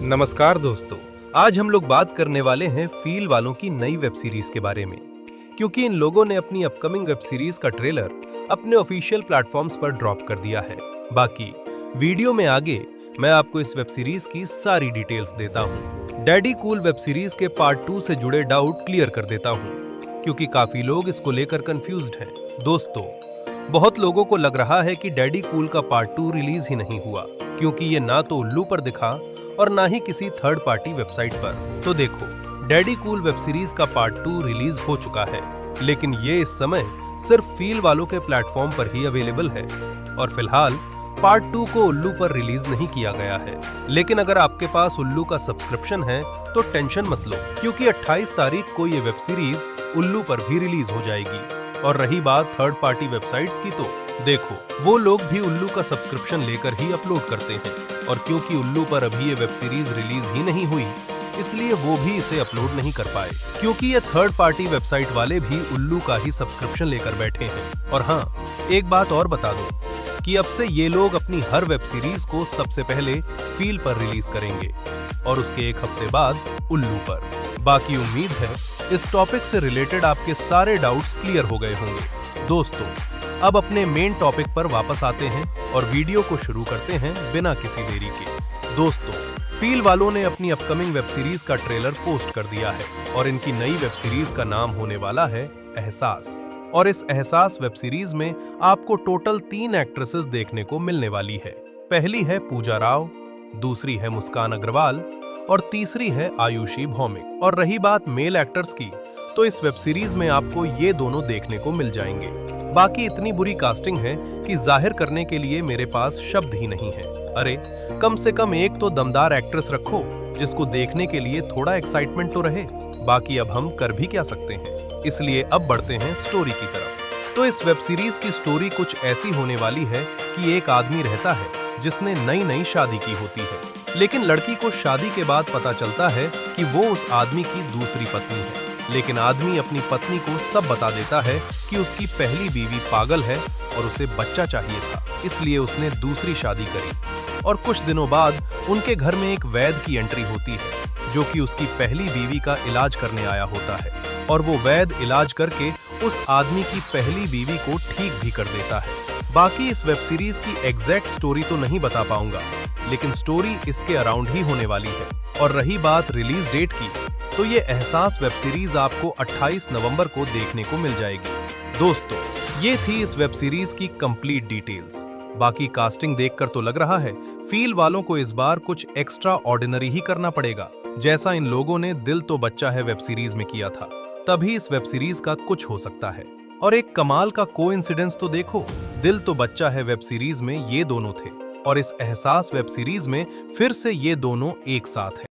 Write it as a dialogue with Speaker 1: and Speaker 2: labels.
Speaker 1: नमस्कार दोस्तों, आज हम लोग बात करने वाले हैं फील वालों की नई वेब सीरीज के बारे में, क्योंकि इन लोगों ने अपनी अपकमिंग वेब सीरीज का ट्रेलर अपने ऑफिशियल प्लेटफॉर्म्स पर ड्रॉप कर दिया है। बाकी वीडियो में आगे मैं आपको इस वेब सीरीज की सारी डिटेल्स देता हूँ। डैडी कूल वेब सीरीज के पार्ट 2 से जुड़े डाउट क्लियर कर देता हूँ, क्योंकि काफी लोग इसको लेकर कंफ्यूज्ड हैं। दोस्तों, बहुत लोगों को लग रहा है कि डैडी कूल का पार्ट 2 रिलीज ही नहीं हुआ, क्योंकि ये ना तो उल्लू पर दिखा और ना ही किसी थर्ड पार्टी वेबसाइट पर। तो देखो, डैडी कूल वेब सीरीज का पार्ट 2 रिलीज हो चुका है, लेकिन ये इस समय सिर्फ फील वालों के प्लेटफॉर्म पर ही अवेलेबल है और फिलहाल पार्ट 2 को उल्लू पर रिलीज नहीं किया गया है। लेकिन अगर आपके पास उल्लू का सब्सक्रिप्शन है तो टेंशन मत लो, क्योंकि 28 तारीख को ये वेब सीरीज उल्लू पर भी रिलीज हो जाएगी। और रही बात थर्ड पार्टी वेबसाइट्स की, तो देखो, वो लोग भी उल्लू का सब्सक्रिप्शन लेकर ही अपलोड करते हैं, और क्योंकि उल्लू पर अभी ये वेब सीरीज रिलीज ही नहीं हुई, इसलिए वो भी इसे अपलोड नहीं कर पाए, क्योंकि ये थर्ड पार्टी वेबसाइट वाले भी उल्लू का ही सब्सक्रिप्शन लेकर बैठे हैं। और हाँ, एक बात और बता दूं कि अब से ये लोग अपनी हर वेब सीरीज को सबसे पहले फील पर रिलीज करेंगे और उसके एक हफ्ते बाद उल्लू पर। बाकी उम्मीद है इस टॉपिक से रिलेटेड आपके सारे डाउट्स क्लियर हो गए होंगे। दोस्तों, अब अपने मेन टॉपिक पर वापस आते हैं और वीडियो को शुरू करते हैं बिना किसी देरी के। दोस्तों, फील वालों ने अपनी अपकमिंग वेब सीरीज का ट्रेलर पोस्ट कर दिया है और इनकी नई वेब सीरीज का नाम होने वाला है एहसास। और इस एहसास वेब सीरीज में आपको टोटल 3 एक्ट्रेसेस देखने को मिलने वाली है। पहली है पूजा राव, दूसरी है मुस्कान अग्रवाल और तीसरी है आयुषी भौमिक। और रही बात मेल एक्टर्स की, तो इस वेब सीरीज में आपको ये दोनों देखने को मिल जाएंगे। बाकी इतनी बुरी कास्टिंग है कि जाहिर करने के लिए मेरे पास शब्द ही नहीं है। अरे, कम से कम एक तो दमदार एक्ट्रेस रखो जिसको देखने के लिए थोड़ा एक्साइटमेंट तो रहे। बाकी अब हम कर भी क्या सकते हैं, इसलिए अब बढ़ते हैं स्टोरी की तरफ। तो इस वेब सीरीज की स्टोरी कुछ ऐसी होने वाली है कि एक आदमी रहता है जिसने नई शादी की होती है, लेकिन लड़की को शादी के बाद पता चलता है कि वो उस आदमी की दूसरी पत्नी है। लेकिन आदमी अपनी पत्नी को सब बता देता है कि उसकी पहली बीवी पागल है और उसे बच्चा चाहिए था, इसलिए उसने दूसरी शादी करी। और कुछ दिनों बाद उनके घर में एक वैद्य की एंट्री होती है, जो कि उसकी पहली बीवी का इलाज करने आया होता है। और वो वैद्य इलाज करके उस आदमी की पहली बीवी को ठीक भी कर देता है। बाकी इस वेब सीरीज की एग्जैक्ट स्टोरी तो नहीं बता पाऊंगा, लेकिन स्टोरी इसके अराउंड ही होने वाली है। और रही बात रिलीज डेट की, तो ये एहसास वेब सीरीज आपको 28 नवंबर को देखने को मिल जाएगी। दोस्तों, ये थी इस वेब सीरीज की कंप्लीट डिटेल्स। बाकी कास्टिंग देखकर तो लग रहा है फील वालों को इस बार कुछ एक्स्ट्रा ऑर्डिनरी ही करना पड़ेगा, जैसा इन लोगों ने दिल तो बच्चा है वेब सीरीज में किया था। तभी इस वेब सीरीज का कुछ हो सकता है। और एक कमाल का कोइंसिडेंस तो देखो, दिल तो बच्चा है वेब सीरीज में ये दोनों थे और इस एहसास वेब सीरीज में फिर से ये दोनों एक साथ हैं।